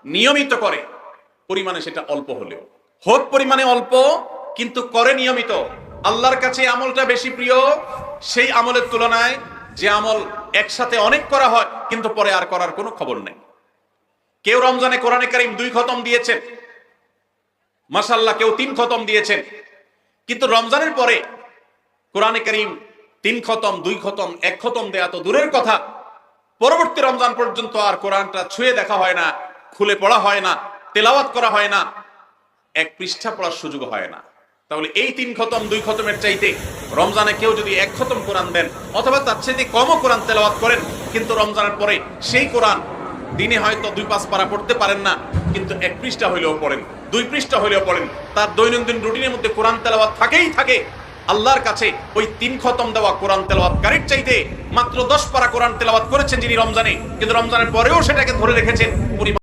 নিয়মিত করে, পরিমাণে সেটা অল্প হলেও হোক, পরিমাণে অল্প কিন্তু করে নিয়মিত, আল্লাহর কাছে আমলটা বেশি প্রিয় সেই আমলের তুলনায় যে আমল একসাথে অনেক করা হয় কিন্তু পরে আর করার কোনো খবর নেই। কেউ রমজানে কোরআনে কারীম 2 খতম দিয়েছেন, মাশাআল্লাহ, কেউ 3 খতম দিয়েছেন, কিন্তু রমজানের পরে কোরআনে কারীম 3 খতম, 2 খতম, 1 খতম দেয়া তো দূরের কথা, পরবর্তী রমজান পর্যন্ত আর কোরআনটা ছুঁয়ে দেখা হয় না, খুলে পড়া হয় না, তেলাওয়াত করা হয় না, 1 পৃষ্ঠা পড়ার সুযোগ হয় না। তাহলে এই 3 খতম 2 খতমের চাইতে রমজানে কেউ যদি 1 খতম কোরআন দেন অথবা তার চাইতে কমও কোরআন তেলাওয়াত করেন, কিন্তু রমজানের পরে সেই কোরআন দিনে হয়তো 2-5 পারা পড়তে পারেন না, কিন্তু 1 পৃষ্ঠা হইলেও পড়েন, 2 পৃষ্ঠা হইলেও পড়েন, তার দৈনন্দিন রুটিনের মধ্যে কোরআন তেলাওয়াত থাকেই থাকে। আল্লাহর কাছে ওই 3 খতম দেওয়া কোরআন তেলাওয়াতকারীর চাইতে মাত্র 10 পারা কোরআন তেলাওয়াত করেছেন যিনি রমজানে, কিন্তু রমজানের পরেও সেটাকে ধরে রেখেছেন